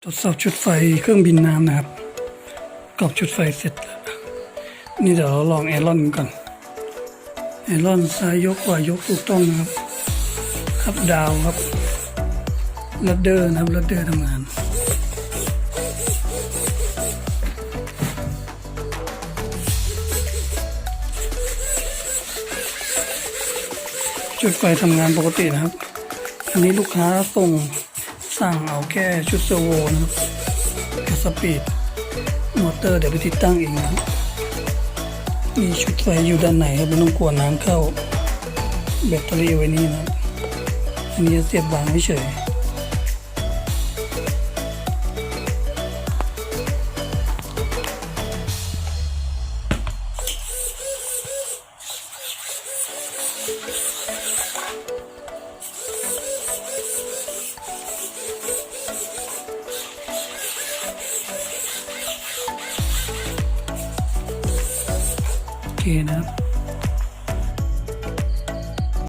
ทดสอบชุดไฟเครื่องบินน้ำนะครับประกอบชุดไฟเสร็จแล้วนี่เดี๋ยวเราลองแอรอนก่อนแอรอนซ้ายยกขวายกถูกต้องนะครับครับดาวครับลัดเดอร์นะครับลัดเดอร์ทำงานชุดไฟทำงานปกตินะครับอันนี้ลูกค้าสั่งเอาแค่ชุดเซอร์โวนะครับกับสปีดมอเตอร์เดี๋ยวไปติดตั้งเองนะครับมีชุดไฟอยู่ด้านไหนครับไม่ต้องกลัวน้ำเข้าแบตเตอรี่ไว้นี่นะครับอันนี้เสียบบางเฉยโอเคนะครับ